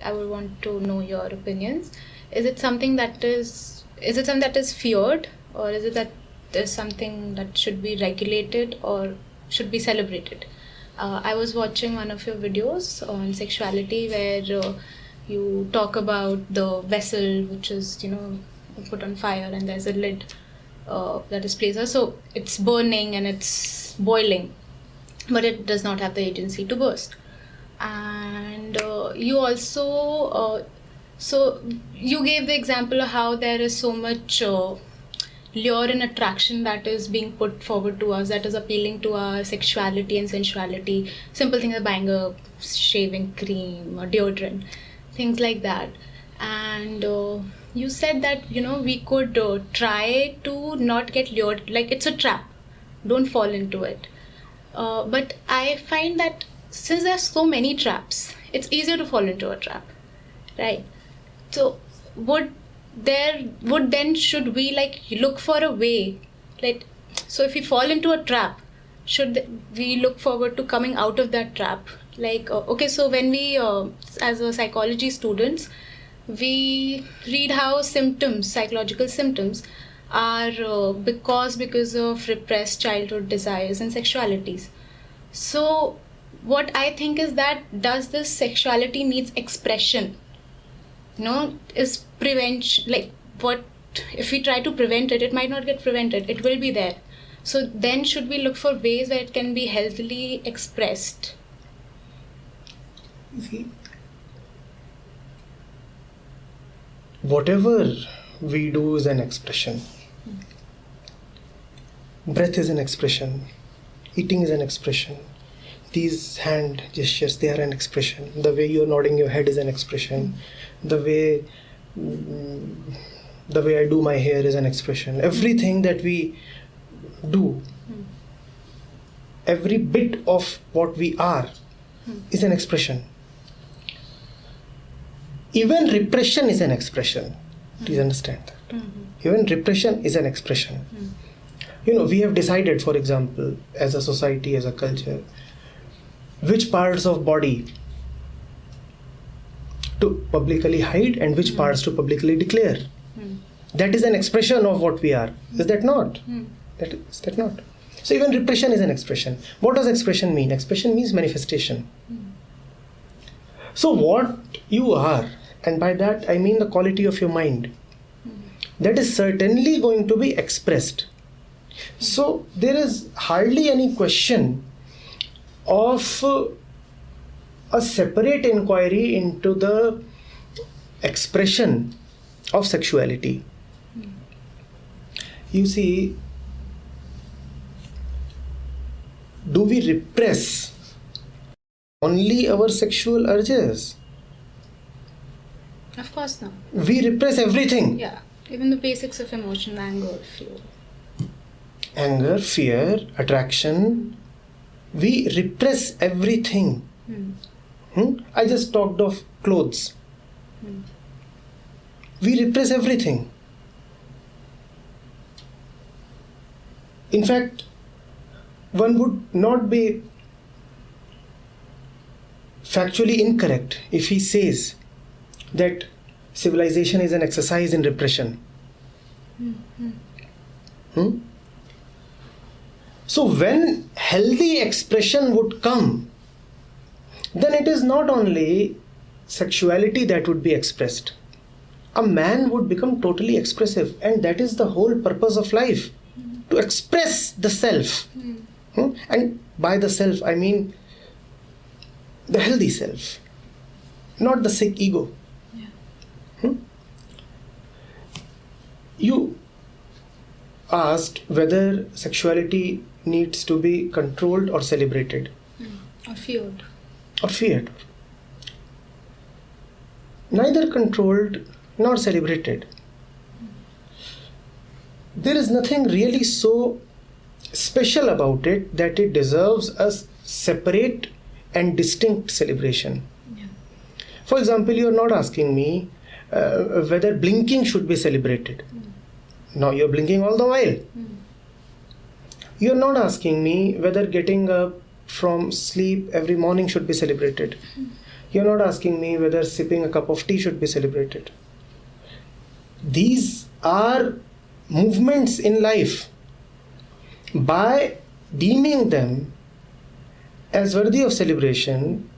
I would want to know your opinions. Is it something that is feared, or is it that there's something that should be regulated or should be celebrated? I was watching one of your videos on sexuality where you talk about the vessel which is, put on fire, and there's a lid that is placed. So it's burning and it's boiling, but it does not have the agency to burst. And you also, so you gave the example of how there is so much lure and attraction that is being put forward to us, that is appealing to our sexuality and sensuality. Simple things like buying a shaving cream or deodorant, things like that. And you said that, we could try to not get lured, like it's a trap, don't fall into it. But I find that since there are so many traps, it's easier to fall into a trap, right? So should we look for a way, so if we fall into a trap, should we look forward to coming out of that trap? So when we as a psychology students, we read how psychological symptoms are because of repressed childhood desires and sexualities. So what I think is that, does this sexuality needs expression? Is prevention, what if we try to prevent it, it might not get prevented, it will be there. So then should we look for ways where it can be healthily expressed? See, whatever we do is an expression. Breath is an expression. Eating is an expression. These hand gestures, they are an expression. The way you're nodding your head is an expression. The way I do my hair is an expression. Everything that we do, every bit of what we are is an expression. Even repression is an expression. Please understand that. Even repression is an expression. We have decided, for example, as a society, as a culture, which parts of body to publicly hide and which parts to publicly declare. That is an expression of what we are. Is that not? Is that not? So even repression is an expression. What does expression mean? Expression means manifestation. So what you are, and by that I mean the quality of your mind, that is certainly going to be expressed. So there is hardly any question of a separate inquiry into the expression of sexuality. You see, do we repress only our sexual urges? Of course not. We repress everything. Yeah, even the basics of emotion, anger, fear, attraction. We repress everything. I just talked of clothes. We repress everything. In fact, one would not be factually incorrect if he says that civilization is an exercise in repression. So when healthy expression would come, then it is not only sexuality that would be expressed. A man would become totally expressive, and that is the whole purpose of life, to express the self. And by the self, I mean the healthy self, not the sick ego. You asked whether sexuality needs to be controlled or celebrated. Or feared. Or feared. Neither controlled nor celebrated. There is nothing really so special about it that it deserves a separate and distinct celebration. For example, you are not asking me whether blinking should be celebrated. Now you are blinking all the while. You are not asking me whether getting up from sleep every morning should be celebrated. You're not asking me whether sipping a cup of tea should be celebrated. These are movements in life. By deeming them as worthy of celebration,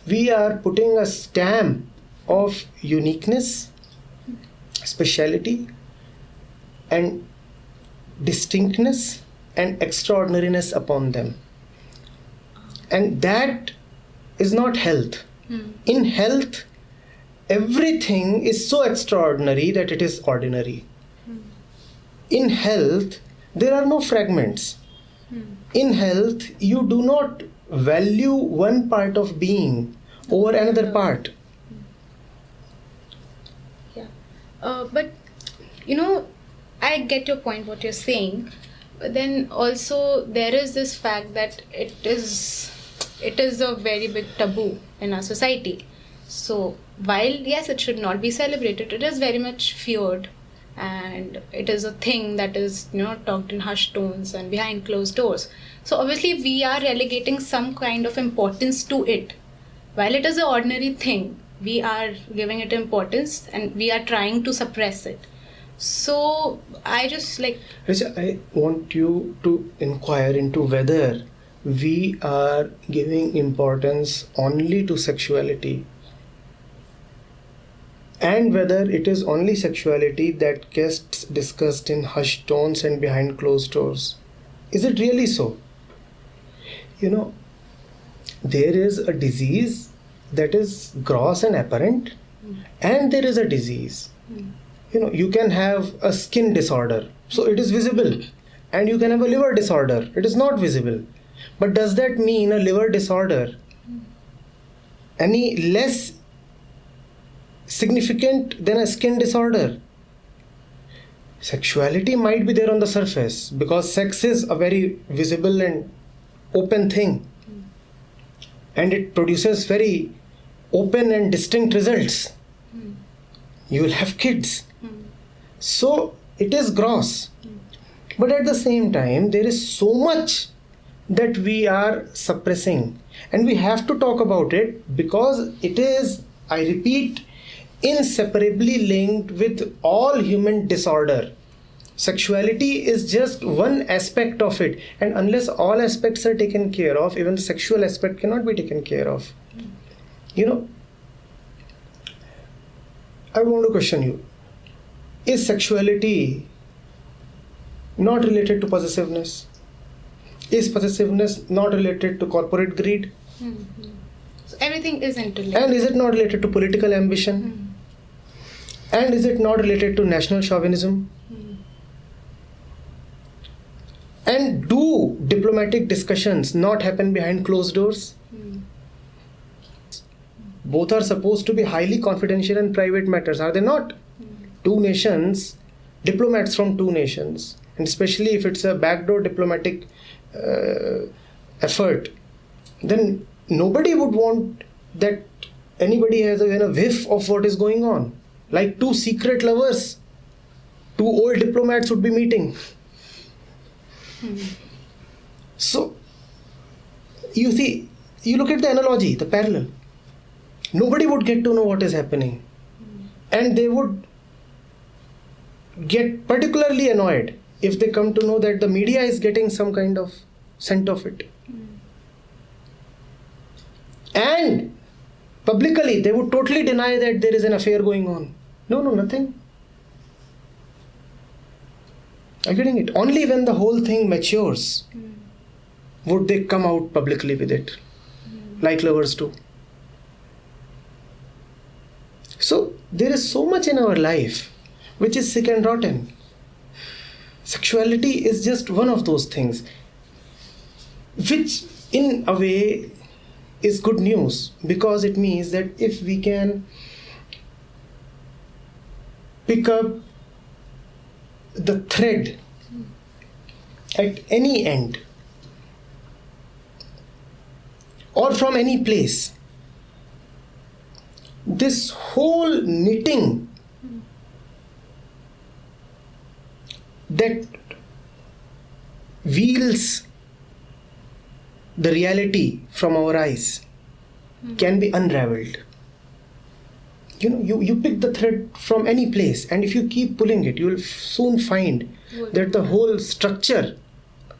we are putting a stamp of uniqueness, speciality, and distinctness and extraordinariness upon them. And that is not health. In health, everything is so extraordinary that it is ordinary. In health, there are no fragments. In health, you do not value one part of being over another part. Yeah. But, I get your point, what you're saying. But then also there is this fact that it is a very big taboo in our society. So while yes, it should not be celebrated, it is very much feared, and it is a thing that is talked in hushed tones and behind closed doors. So obviously we are relegating some kind of importance to it. While it is an ordinary thing, we are giving it importance and we are trying to suppress it. So I just Richa, I want you to inquire into whether we are giving importance only to sexuality, and whether it is only sexuality that gets discussed in hushed tones and behind closed doors. Is it really so? There is a disease that is gross and apparent, and there is a disease. You can have a skin disorder, so it is visible, and you can have a liver disorder, it is not visible. But does that mean a liver disorder any less significant than a skin disorder? Sexuality might be there on the surface because sex is a very visible and open thing, and it produces very open and distinct results. You will have kids. So it is gross. But at the same time, there is so much that we are suppressing, and we have to talk about it because it is, I repeat, inseparably linked with all human disorder. Sexuality is just one aspect of it, and unless all aspects are taken care of, even the sexual aspect cannot be taken care of. I want to question you. Is sexuality not related to possessiveness? Is possessiveness not related to corporate greed? So everything is interlinked. And is it not related to political ambition? And is it not related to national chauvinism? And do diplomatic discussions not happen behind closed doors? Both are supposed to be highly confidential and private matters, are they not? Two nations, diplomats from two nations, and especially if it's a backdoor diplomatic effort, then nobody would want that anybody has a whiff of what is going on. Like two secret lovers, two old diplomats would be meeting. So, you see, you look at the analogy, the parallel. Nobody would get to know what is happening. And they would get particularly annoyed if they come to know that the media is getting some kind of scent of it. And publicly, they would totally deny that there is an affair going on. No, nothing. Are you getting it? Only when the whole thing matures would they come out publicly with it, like lovers do. So there is so much in our life which is sick and rotten. Sexuality is just one of those things, which in a way is good news, because it means that if we can pick up the thread at any end or from any place, this whole knitting that wields the reality from our eyes can be unraveled. You pick the thread from any place, and if you keep pulling it, you will soon find that the whole structure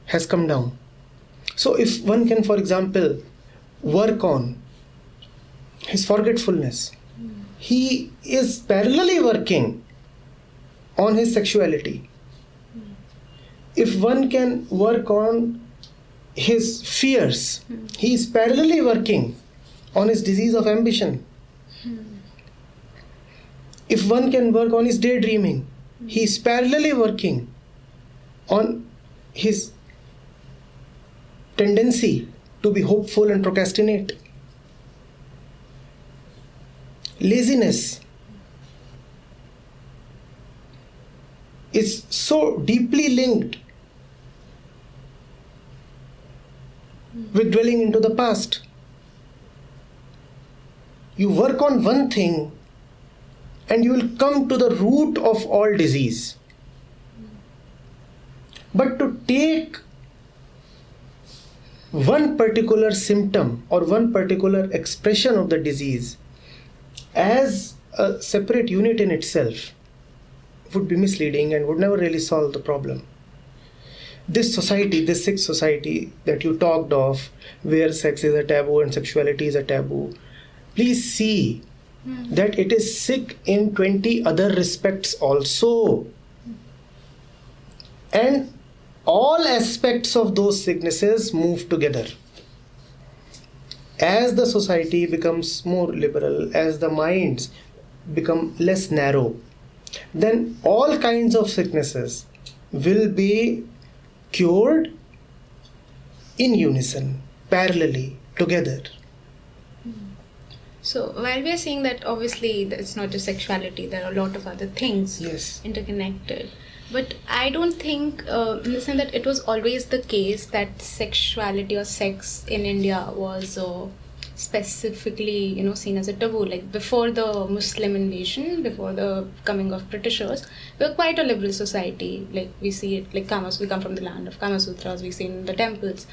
has come down. So if one can, for example, work on his forgetfulness, he is parallelly working on his sexuality. If one can work on his fears, he is parallelly working on his disease of ambition. If one can work on his daydreaming, he is parallelly working on his tendency to be hopeful and procrastinate. Laziness is so deeply linked with dwelling into the past. You work on one thing and you will come to the root of all disease. But to take one particular symptom or one particular expression of the disease as a separate unit in itself would be misleading and would never really solve the problem. This society, this sick society that you talked of, where sex is a taboo and sexuality is a taboo, please see that it is sick in 20 other respects also. And all aspects of those sicknesses move together. As the society becomes more liberal, as the minds become less narrow, then all kinds of sicknesses will be cured in unison, parallelly, together. So while we are saying that obviously it's not just sexuality, there are a lot of other things interconnected. But I don't think, in the sense that it was always the case that sexuality or sex in India was specifically, seen as a taboo. Like before the Muslim invasion, before the coming of Britishers, we were quite a liberal society. Like we see it, like we come from the land of Kama Sutras, we see in the temples,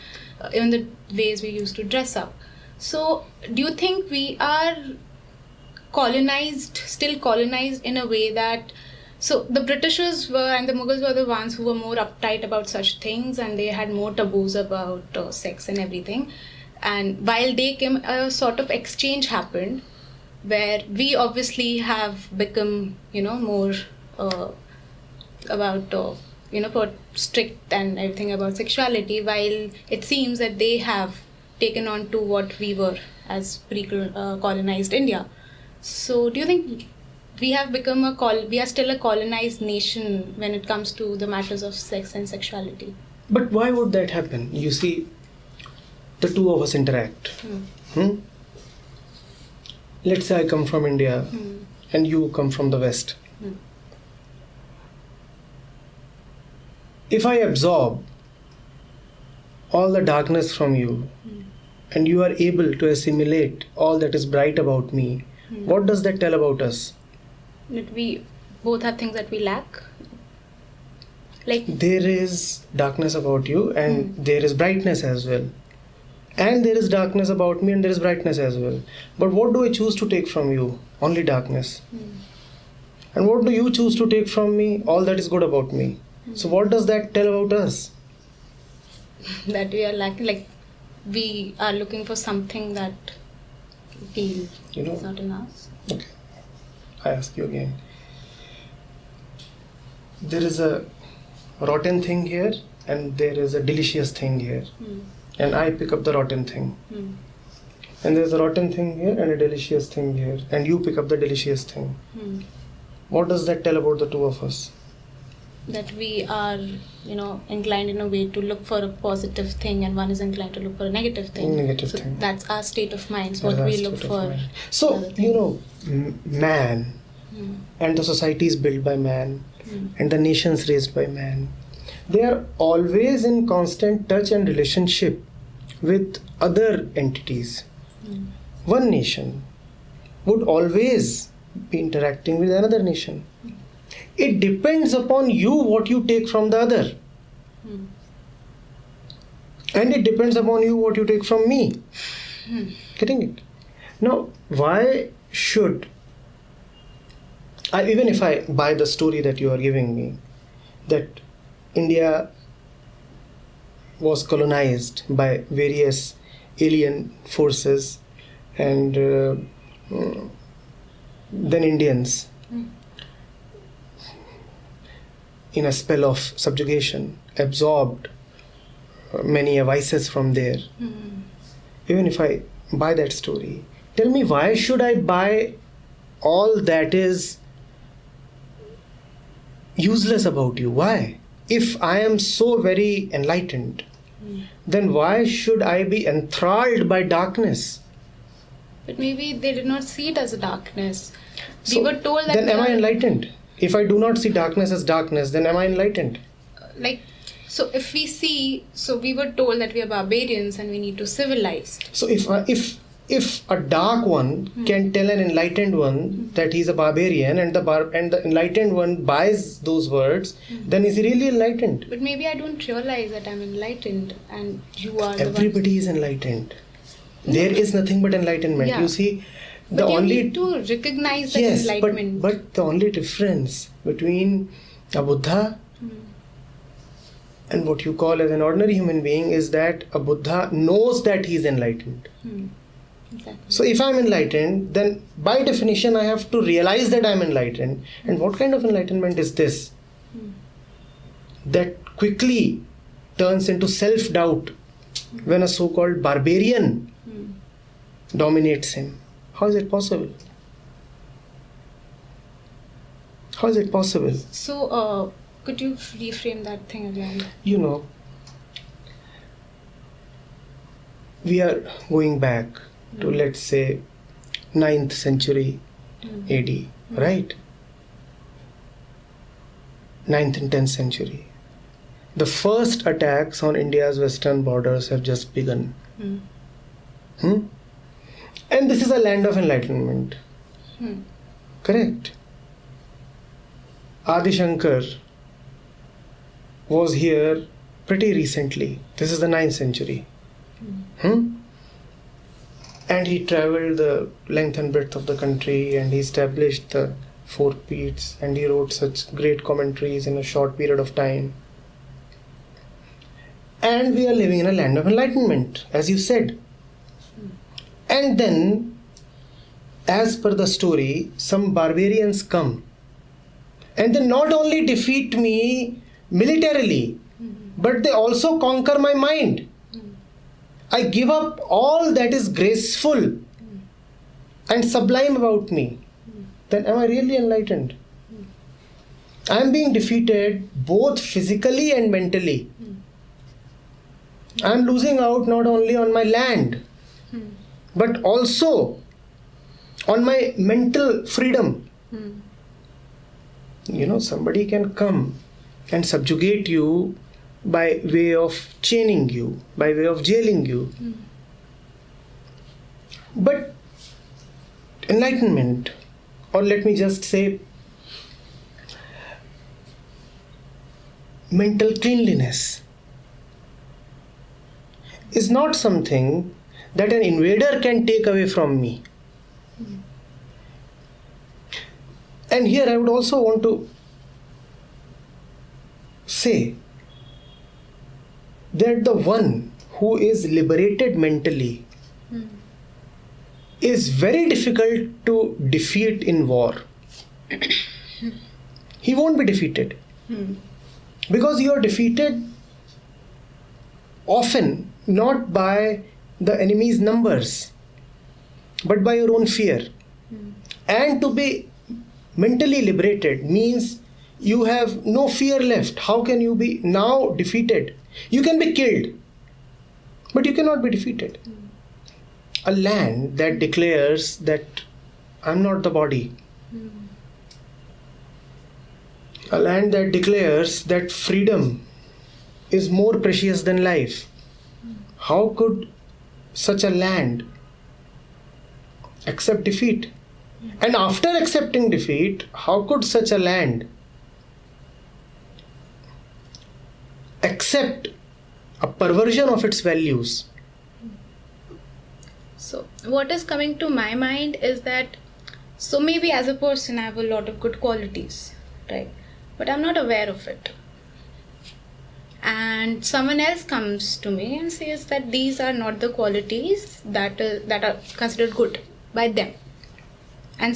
even the ways we used to dress up. So do you think we are still colonized in a way that, so the Britishers were and the Mughals were the ones who were more uptight about such things, and they had more taboos about sex and everything. And while they came, a sort of exchange happened where we obviously have become, more about, strict and everything about sexuality, while it seems that they have taken on to what we were as pre-colonized India. So do you think we have become we are still a colonized nation when it comes to the matters of sex and sexuality? But why would that happen? You see, the two of us interact. Let's say I come from India and you come from the West. If I absorb all the darkness from you and you are able to assimilate all that is bright about me, what does that tell about us? That we both have things that we lack? Like there is darkness about you and there is brightness as well. And there is darkness about me and there is brightness as well. But what do I choose to take from you? Only darkness. And what do you choose to take from me? All that is good about me. So what does that tell about us? That we are lacking, like we are looking for something that we feel is not in us. Okay. I ask you again. There is a rotten thing here and there is a delicious thing here. And I pick up the rotten thing. And there's a rotten thing here and a delicious thing here. And you pick up the delicious thing. What does that tell about the two of us? That we are, inclined in a way to look for a positive thing and one is inclined to look for a negative thing. That's our state of mind. So what we look for. So, man and the society is built by man and the nations raised by man. They are always in constant touch and relationship with other entities. One nation would always be interacting with another nation. It depends upon you what you take from the other. And it depends upon you what you take from me. Getting it? Now, why should even if I buy the story that you are giving me, that India was colonized by various alien forces and then Indians in a spell of subjugation absorbed many vices from there. Even if I buy that story, tell me, why should I buy all that is useless about you? Why? If I am so very enlightened, then why should I be enthralled by darkness? But maybe they did not see it as a darkness. So We were told that. then am I enlightened? If I do not see darkness as darkness, then am I enlightened? So if we see, so we were told that we are barbarians and we need to civilize. So if a dark one can tell an enlightened one that he's a barbarian, and the enlightened one buys those words, then is he really enlightened? But maybe I don't realize that I'm enlightened and you are the one. Everybody is enlightened. There is nothing but enlightenment. Yeah. You see, But you need to recognize that enlightenment. But the only difference between a Buddha and what you call as an ordinary human being is that a Buddha knows that he is enlightened. Exactly. So if I'm enlightened, then by definition I have to realize that I'm enlightened. And what kind of enlightenment is this? That quickly turns into self-doubt when a so-called barbarian dominates him. How is it possible? How is it possible? So, could you reframe that thing again? You know, we are going back to, let's say, 9th century AD, right? 9th and 10th century. The first attacks on India's western borders have just begun. And this is a land of enlightenment. Correct. Adi Shankar was here pretty recently. This is the 9th century. And he traveled the length and breadth of the country, and he established the 4 Peats, and he wrote such great commentaries in a short period of time. And we are living in a land of enlightenment, as you said. And then, as per the story, some barbarians come and they not only defeat me militarily, but they also conquer my mind. I give up all that is graceful and sublime about me. Then am I really enlightened? I am being defeated both physically and mentally. I am losing out not only on my land, but also on my mental freedom. You know, somebody can come and subjugate you by way of chaining you, by way of jailing you. But enlightenment, or let me just say mental cleanliness, is not something that an invader can take away from me. And here I would also want to say that the one who is liberated mentally is very difficult to defeat in war. He won't be defeated. Because you are defeated often not by the enemy's numbers, but by your own fear. And to be mentally liberated means you have no fear left. How can you be now defeated? You can be killed, but you cannot be defeated. A land that declares that I'm not the body, a land that declares that freedom is more precious than life. How could such a land accept defeat? And after accepting defeat, how could such a land accept a perversion of its values? So what is coming to my mind is that, so maybe as a person I have a lot of good qualities, right? But I'm not aware of it. And someone else comes to me and says that these are not the qualities that are considered good by them. And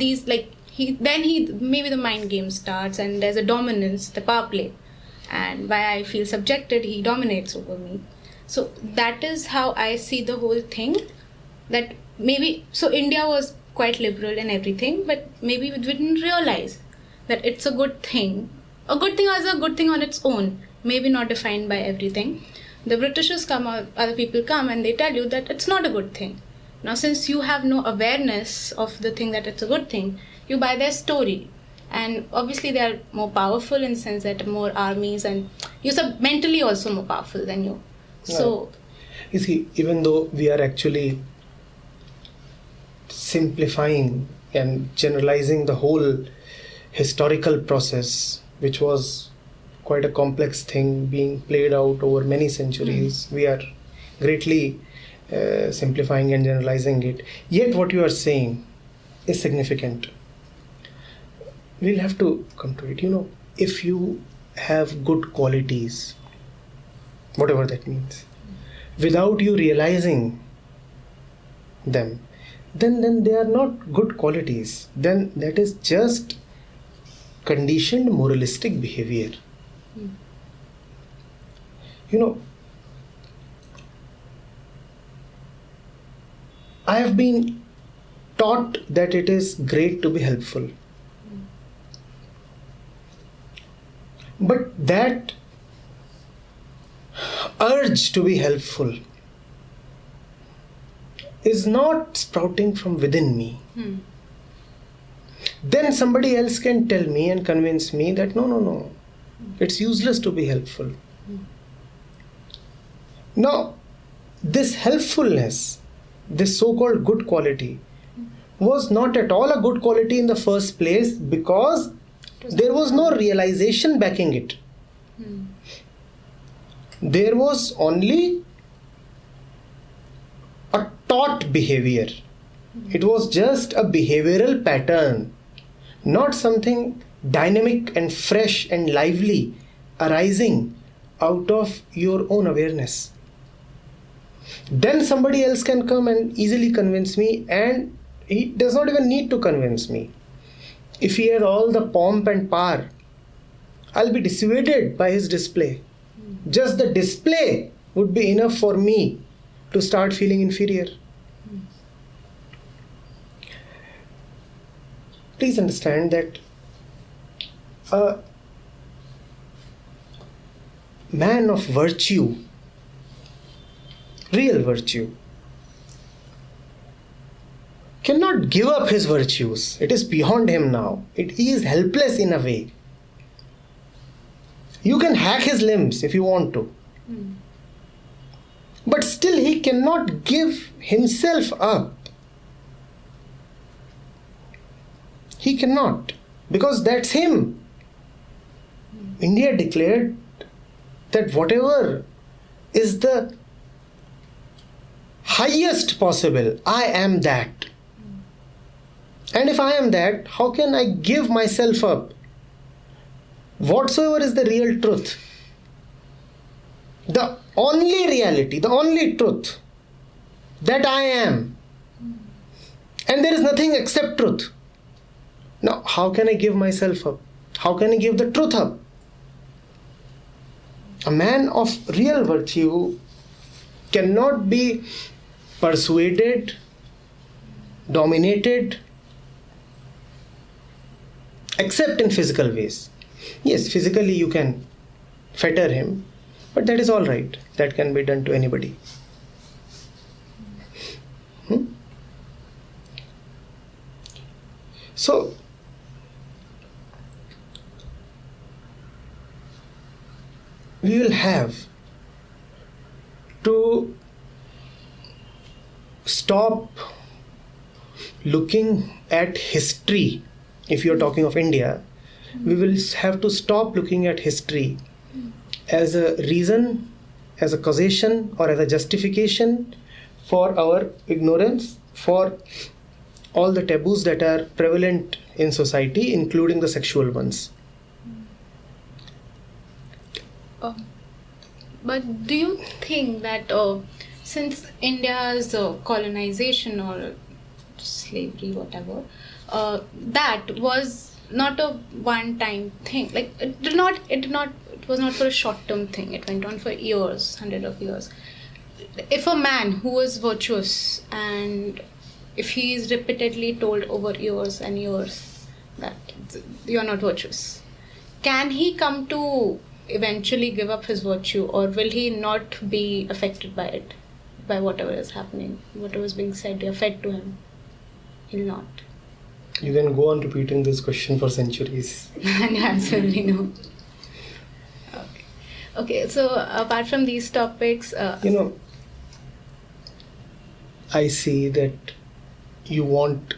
these, like, he maybe the mind game starts, and there's a dominance, the power play. And why I feel subjected, he dominates over me. So that is how I see the whole thing. That maybe, so India was quite liberal in everything, but maybe we didn't realize that it's a good thing. A good thing is a good thing on its own, maybe not defined by everything. The Britishers come, or other people come, and they tell you that it's not a good thing. Now, since you have no awareness of the thing that it's a good thing, you buy their story. And obviously they are more powerful in the sense that more armies, and you're mentally also more powerful than you. So, you see, even though we are actually simplifying and generalizing the whole historical process, which was quite a complex thing being played out over many centuries, we are greatly simplifying and generalizing it. Yet what you are saying is significant. We'll have to come to it. If you have good qualities, whatever that means, without you realizing them, then they are not good qualities. Then that is just conditioned moralistic behavior. I have been taught that it is great to be helpful. But that urge to be helpful is not sprouting from within me. Then somebody else can tell me and convince me that no, it's useless to be helpful. Now, this helpfulness, this so-called good quality, was not at all a good quality in the first place, because there was no realization backing it. There was only a taught behavior. It was just a behavioral pattern, not something dynamic and fresh and lively arising out of your own awareness. Then somebody else can come and easily convince me, and he does not even need to convince me. If he had all the pomp and power, I'll be dissuaded by his display. Just the display would be enough for me to start feeling inferior. Please understand that a man of virtue, real virtue, cannot give up his virtues. It is beyond him now. He is helpless in a way. You can hack his limbs if you want to. But still he cannot give himself up. He cannot, because that's him. India declared that whatever is the highest possible, I am that. And if I am that, how can I give myself up? Whatsoever is the real truth, the only reality, the only truth, that I am. And there is nothing except truth. Now, how can I give myself up? How can I give the truth up? A man of real virtue cannot be persuaded, dominated, except in physical ways. Yes, physically you can fetter him, but that is all right. That can be done to anybody. So, we will have to stop looking at history. If you are talking of India, we will have to stop looking at history as a reason, as a causation, or as a justification for our ignorance, for all the taboos that are prevalent in society, including the sexual ones. But do you think that since India's colonization or slavery, whatever, that was not a one-time thing. Like it was not for a short-term thing. It went on for years, hundreds of years. If a man who is virtuous and if he is repeatedly told over years and years that you're not virtuous, can he come to eventually give up his virtue, or will he not be affected by it, by whatever is happening, whatever is being said or fed to him? He'll not. You can go on repeating this question for centuries. And the answer will be no. Okay, so apart from these topics... I see that you want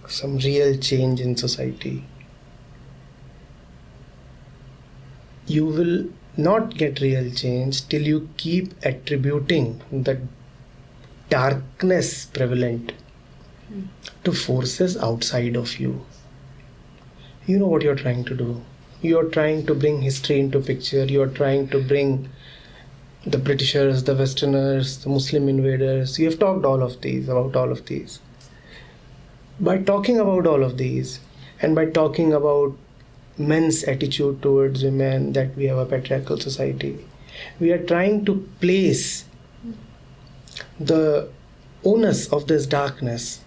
some real change in society. You will not get real change till you keep attributing the darkness prevalent to forces outside of you. You know what you're trying to do. You're trying to bring history into picture. You're trying to bring the Britishers, the Westerners, the Muslim invaders. You have talked about all of these. By talking about all of these, and by talking about men's attitude towards women, that we have a patriarchal society, we are trying to place the onus of this darkness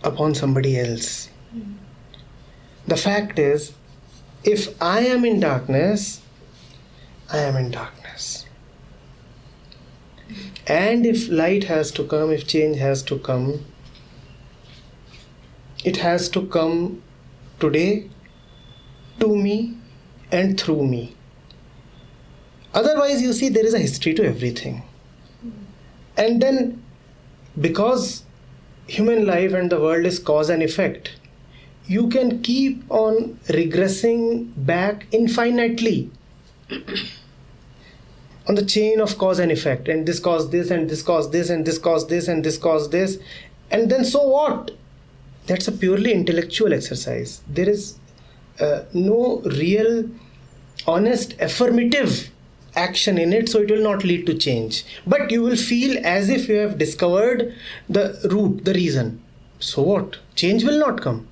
upon somebody else. The fact is, if I am in darkness, I am in darkness. And if light has to come, if change has to come, it has to come today, to me and through me. Otherwise, you see, there is a history to everything. And then, because human life and the world is cause and effect, you can keep on regressing back infinitely on the chain of cause and effect. And this caused this, and this caused this, and this caused this, and this caused this. And then so what? That's a purely intellectual exercise. There is no real, honest, affirmative action in it, so it will not lead to change. But you will feel as if you have discovered the root, the reason. So what? Change will not come.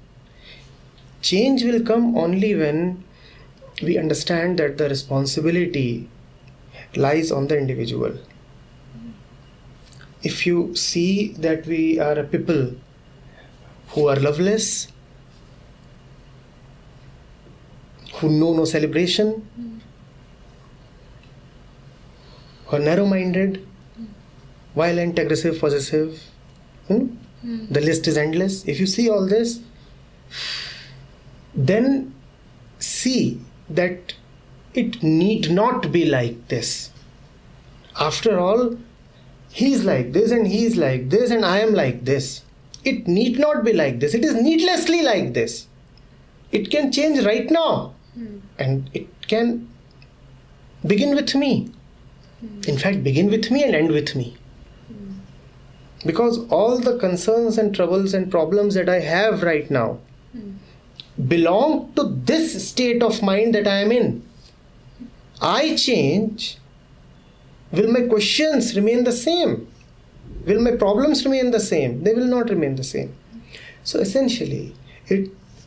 Change will come only when we understand that the responsibility lies on the individual. If you see that we are a people who are loveless, who know no celebration, who are narrow-minded, violent, aggressive, possessive, the list is endless. If you see all this, then see that it need not be like this. After all, he is like this and he is like this and I am like this. It need not be like this. It is needlessly like this. It can change right now. And it can begin with me. In fact, begin with me and end with me. Because all the concerns and troubles and problems that I have right now belong to this state of mind that I am in. I change. Will my questions remain the same? Will my problems remain the same? They will not remain the same. So essentially,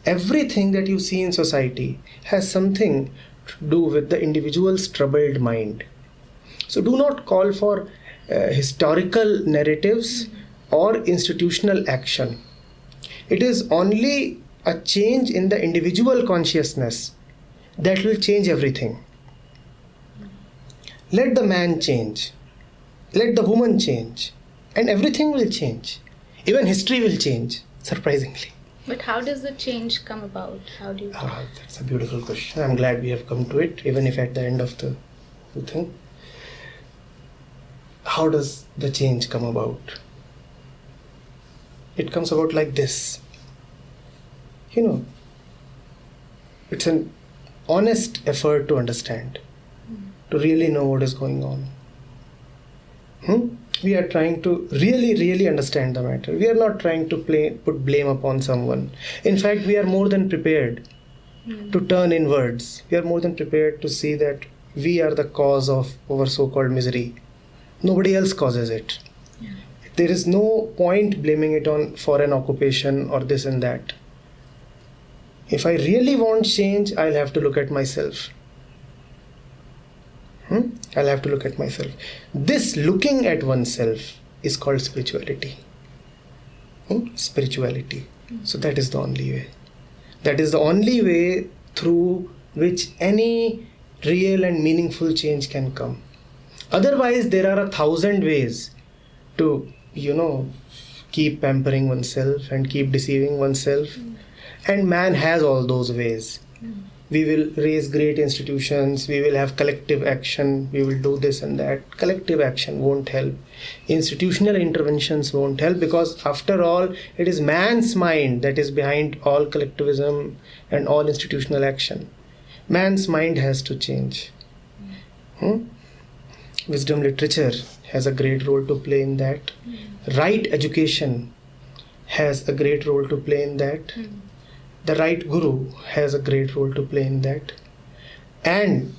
everything that you see in society has something to do with the individual's troubled mind. So do not call for historical narratives or institutional action. It is only a change in the individual consciousness that will change everything. Let the man change. Let the woman change. And everything will change. Even history will change, surprisingly. But how does the change come about? How do you... That's a beautiful question. I'm glad we have come to it, even if at the end of the thing. How does the change come about? It comes about like this. It's an honest effort to understand, to really know what is going on. we are trying to really understand the matter. We are not trying to put blame upon someone. In fact, we are more than prepared to turn inwards. We are more than prepared to see that we are the cause of our so-called misery. Nobody else causes it. Yeah. There is no point blaming it on foreign occupation or this and that. If I really want change, I'll have to look at myself. I'll have to look at myself. This looking at oneself is called spirituality. Spirituality. So that is the only way. That is the only way through which any real and meaningful change can come. Otherwise, there are 1,000 ways to, keep pampering oneself and keep deceiving oneself. And man has all those ways. We will raise great institutions, we will have collective action, we will do this and that. Collective action won't help. Institutional interventions won't help, because after all, it is man's mind that is behind all collectivism and all institutional action. Man's mind has to change. Wisdom literature has a great role to play in that. Right education has a great role to play in that. The right guru has a great role to play in that. And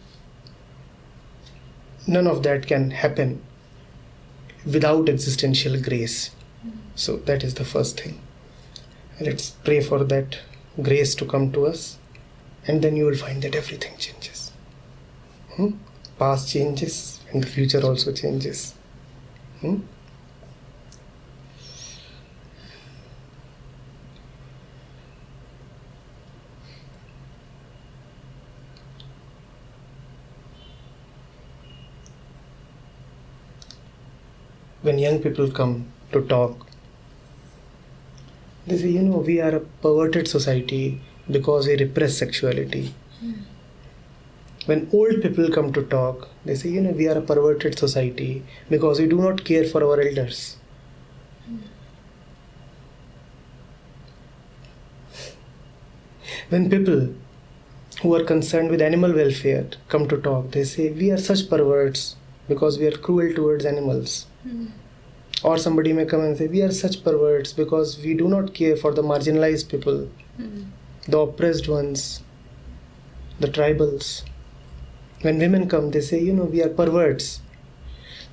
none of that can happen without existential grace. So that is the first thing. Let's pray for that grace to come to us, and then you will find that everything changes. Past changes and the future also changes. When young people come to talk, they say, we are a perverted society because we repress sexuality. When old people come to talk, they say, we are a perverted society because we do not care for our elders. When people who are concerned with animal welfare come to talk, they say, we are such perverts because we are cruel towards animals. Or somebody may come and say, we are such perverts because we do not care for the marginalized people, the oppressed ones, the tribals. When women come, they say, we are perverts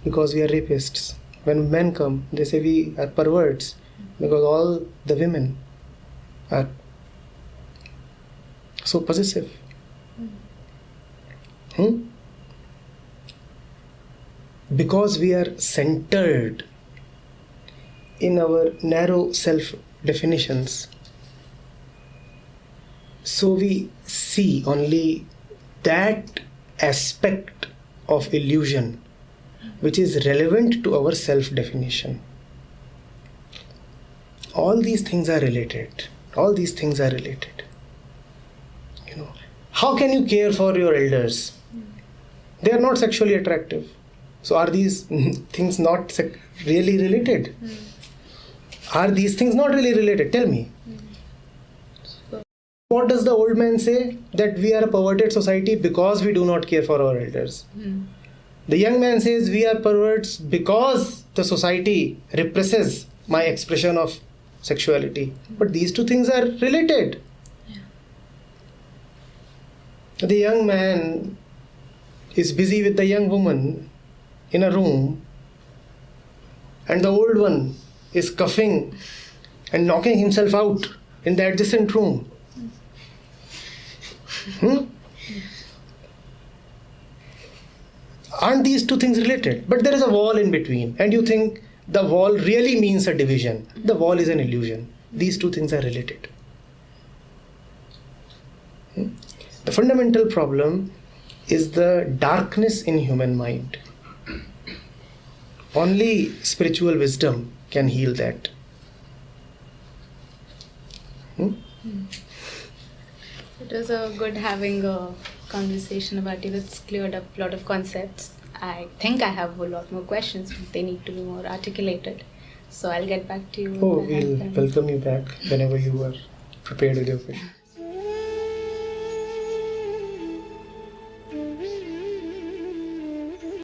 because we are rapists. When men come, they say we are perverts because all the women are so possessive. Because we are centered in our narrow self-definitions, so we see only that aspect of illusion which is relevant to our self-definition. All these things are related. How can you care for your elders? They are not sexually attractive. So are these things not really related? Are these things not really related? Tell me. What does the old man say? That we are a perverted society because we do not care for our elders. The young man says we are perverts because the society represses my expression of sexuality. But these two things are related. The young man is busy with the young woman in a room, and the old one is coughing and knocking himself out in the adjacent room. Aren't these two things related? But there is a wall in between, and you think the wall really means a division. The wall is an illusion. These two things are related. The fundamental problem is the darkness in human mind. Only spiritual wisdom can heal that. It was good having a conversation about it. It's cleared up a lot of concepts. I think I have a lot more questions, but they need to be more articulated. So I'll get back to you. We'll welcome you back whenever you are prepared with your question.